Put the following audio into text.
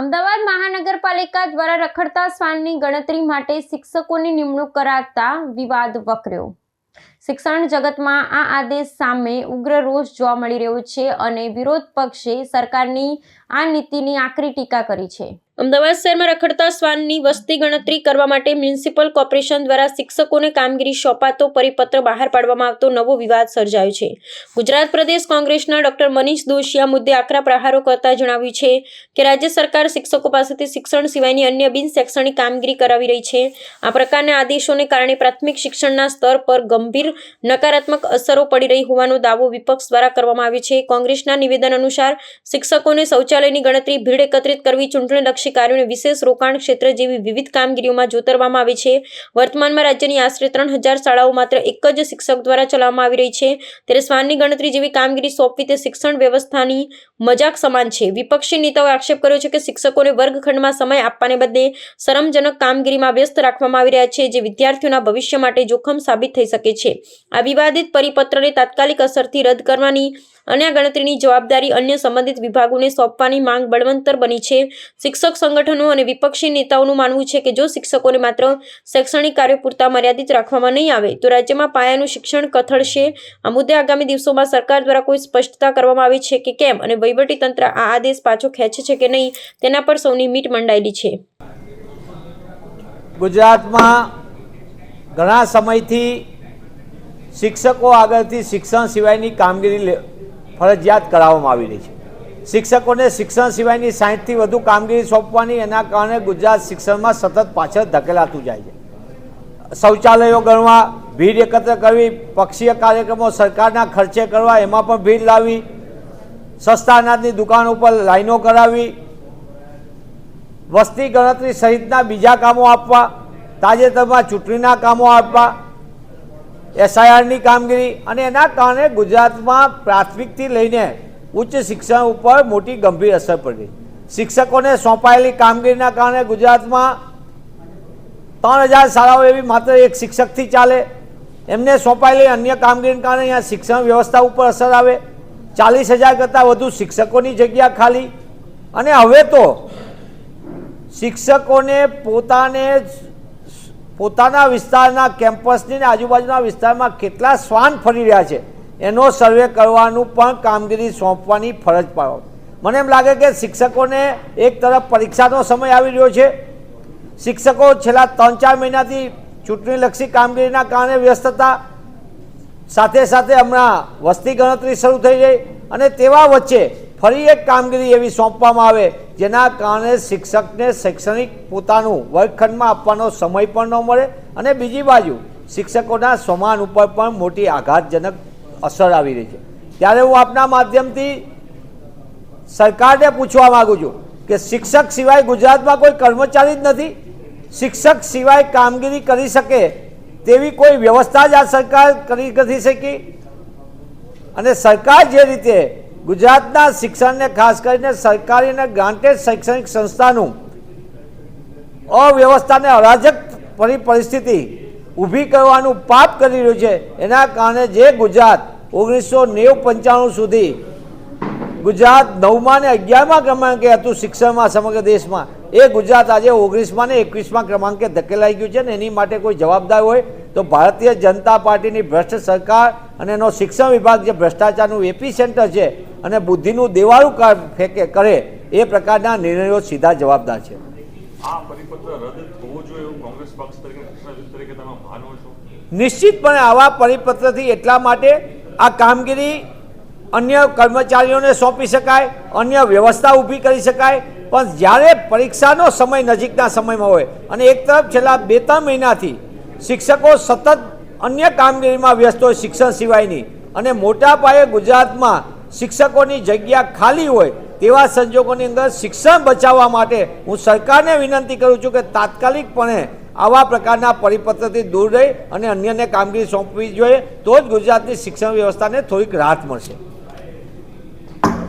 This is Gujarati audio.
અમદાવાદ મહાનગરપાલિકા દ્વારા રખડતા શ્વાનની ગણતરી માટે શિક્ષકોની નિમણૂક કરાતા વિવાદ વકર્યો। શિક્ષણ જગતમાં આ આદેશ સામે ઉગ્ર રોષ જોવા મળી રહ્યો છે અને વિરોધ પક્ષે સરકારની આ નીતિની આકરી ટીકા કરી છે। અમદાવાદ શહેરમાં રખડતા શ્વાનની વસ્તી ગણતરી કરવા માટે મ્યુનિસિપલ કોર્પોરેશન દ્વારા શિક્ષકોને કામગીરી સોંપાતો પરિપત્ર બહાર પાડવામાં આવતો નવો વિવાદ સર્જાયો છે। ગુજરાત પ્રદેશ કોંગ્રેસના ડોક્ટર મનીષ દોશી આ મુદ્દે આકરા પ્રહારો કરતા જણાવ્યું છે કે રાજ્ય સરકાર શિક્ષકો પાસેથી શિક્ષણ સિવાયની અન્ય બિન શૈક્ષણિક કામગીરી કરાવી રહી છે। આ પ્રકારના આદેશોને કારણે પ્રાથમિક શિક્ષણના સ્તર પર ગંભીર નકારાત્મક અસરો પડી રહી હોવાનો દાવો વિપક્ષ દ્વારા કરવામાં આવ્યો છે। કોંગ્રેસના નિવેદન અનુસાર શિક્ષકોને શૌચાલયની ગણતરી, ભીડ એકત્રિત કરવી, ચૂંટણીલક્ષી કાર્યોને વિશેષ રોકાણ ક્ષેત્ર જેવી વિવિધ કામગીરીઓમાં જોતરવામાં આવે છે। વર્તમાનમાં રાજ્યની આશરે 3000 શાળાઓ માત્ર એક જ શિક્ષક દ્વારા ચલાવવામાં આવી રહી છે, ત્યારે શ્વાનની ગણતરી જેવી કામગીરી સોંપવી તે શિક્ષણ વ્યવસ્થાની મજાક સમાન છે। વિપક્ષી નેતાઓએ આક્ષેપ કર્યો છે કે શિક્ષકોને વર્ગખંડમાં સમય આપવાને બદલે શરમજનક કામગીરીમાં વ્યસ્ત રાખવામાં આવી રહ્યા છે, જે વિદ્યાર્થીઓના ભવિષ્ય માટે જોખમ સાબિત થઈ શકે છે। આ વિવાદિત પરિપત્રને તાત્કાલિક અસરથી રદ કરવાની અને આ ગણતરીની જવાબદારી અન્ય સંબંધિત વિભાગોને સોંપવાની માંગ બળવંતર બની છે। શિક્ષક સંગઠનો અને વિપક્ષી નેતાઓનું માનવું છે કે જો શિક્ષકોને માત્ર શૈક્ષણિક કાર્યો પૂરતા મર્યાદિત રાખવામાં નહીં આવે તો રાજ્યમાં પાયાનું શિક્ષણ કથળશે। આ મુદ્દે આગામી દિવસોમાં સરકાર દ્વારા કોઈ સ્પષ્ટતા કરવામાં આવી છે કે કેમ અને વહીવટીતંત્ર આ આદેશ પાછો ખેંચે છે કે નહીં તેના પર સૌની મીટ મંડાયેલી છે। ગુજરાતમાં ઘણા સમયથી શિક્ષકો આગળથી શિક્ષણ સિવાયની કામગીરી ફરજિયાત કરાવવામાં આવી રહી છે। શિક્ષકોને શિક્ષણ સિવાયની 60થી વધુ કામગીરી સોંપવાની, એના કારણે ગુજરાત શિક્ષણમાં સતત પાછળ ધકેલાતું જાય છે। શૌચાલયો ગણવા, ભીડ એકત્ર કરવી, પક્ષીય કાર્યક્રમો સરકારના ખર્ચે કરવા, એમાં પણ ભીડ લાવવી, સસ્તા અનાજની દુકાન ઉપર લાઈનો કરાવવી, વસ્તી ગણતરી સહિતના બીજા કામો આપવા, તાજેતરમાં ચૂંટણીના કામો આપવા, SIRની કામગીરી, અને એના કારણે ગુજરાતમાં પ્રાથમિકથી લઈને ઉચ્ચ શિક્ષણ ઉપર મોટી ગંભીર અસર પડી। શિક્ષકોને સોંપાયેલી કામગીરીના કારણે ગુજરાતમાં 3000 શાળાઓ એવી માત્ર એક શિક્ષકથી ચાલે, એમને સોંપાયેલી અન્ય કામગીરીના કારણે અહીંયા શિક્ષણ વ્યવસ્થા ઉપર અસર આવે। 40,000 કરતાં વધુ શિક્ષકોની જગ્યા ખાલી, અને હવે તો શિક્ષકોને પોતાના વિસ્તારના કેમ્પસની આજુબાજુના વિસ્તારમાં કેટલા શ્વાન ફરી રહ્યા છે એનો સર્વે કરવાનું પણ કામગીરી સોંપવાની ફરજ પાડો। મને એમ લાગે કે શિક્ષકોને એક તરફ પરીક્ષાનો સમય આવી રહ્યો છે, શિક્ષકો છેલ્લા 3-4 મહિનાથી ચૂંટણીલક્ષી કામગીરીના કારણે વ્યસ્ત હતા, સાથે સાથે હમણાં વસ્તી ગણતરી શરૂ થઈ ગઈ, અને તેવા વચ્ચે ફરી એક કામગીરી એવી સોંપવામાં આવે જેના કારણે શિક્ષકને શૈક્ષણિક પોતાનું વર્ગખંડમાં આપવાનો સમય પણ ન મળે, અને બીજી બાજુ શિક્ષકોના સ્વમાન ઉપર પણ મોટી આઘાતજનક અસર આવી રહી છે। ત્યારે હું આપના માધ્યમથી સરકારને પૂછવા માગું છું કે શિક્ષક સિવાય ગુજરાતમાં કોઈ કર્મચારી જ નથી, શિક્ષક સિવાય કામગીરી કરી શકે તેવી કોઈ વ્યવસ્થા જ આ સરકાર કરી નથી શકી, અને સરકાર જે રીતે ગુજરાતના શિક્ષણને ખાસ કરીને સરકારી અને ગ્રાન્ટેડ શૈક્ષણિક સંસ્થાનું અવ્યવસ્થાને અરાજક પરિસ્થિતિ ઊભી કરવાનું પાપ કરી રહ્યું છે, એના કારણે જે ગુજરાત 1990-95 સુધી ગુજરાત 9મા અને 11મા ક્રમાંકે હતું શિક્ષણમાં સમગ્ર દેશમાં, એ ગુજરાત આજે 19મા અને 21મા ક્રમાંકે ધકેલાઈ ગયું છે, ને એની માટે કોઈ જવાબદાર હોય તો ભારતીય જનતા પાર્ટીની ભ્રષ્ટ સરકાર અને એનો શિક્ષણ વિભાગ જે ભ્રષ્ટાચારનું એપીસેન્ટર છે અને બુદ્ધિનું દેવાળું કરે એ પ્રકારના નિર્ણયો સીધા જવાબદાર છે। આ પરિપત્ર રદ થવો જોઈએ એવું કોંગ્રેસ પક્ષ તરીકે તમે માનો છો? નિશ્ચિતપણે આવા પરિપત્રથી એટલા માટે આ કામગીરી અન્ય કર્મચારીઓને સોંપી શકાય, અન્ય વ્યવસ્થા ઊભી કરી શકાય, પણ જ્યારે પરીક્ષાનો સમય નજીકના સમયમાં હોય અને એક તરફ છેલ્લા 2-3 મહિનાથી શિક્ષકો સતત અન્ય કામગીરીમાં વ્યસ્ત હોય શિક્ષણ સિવાયની, અને મોટા પાયે ગુજરાતમાં શિક્ષકોની જગ્યા ખાલી હોય તેવા સંજોગોની અંદર શિક્ષણ બચાવવા માટે હું સરકારને વિનંતી કરું છું કે તાત્કાલિકપણે આવા પ્રકારના પરિપત્રથી દૂર રહી અને અન્યને કામગીરી સોંપવી જોઈએ, તો જ ગુજરાતની શિક્ષણ વ્યવસ્થાને થોડીક રાહત મળશે।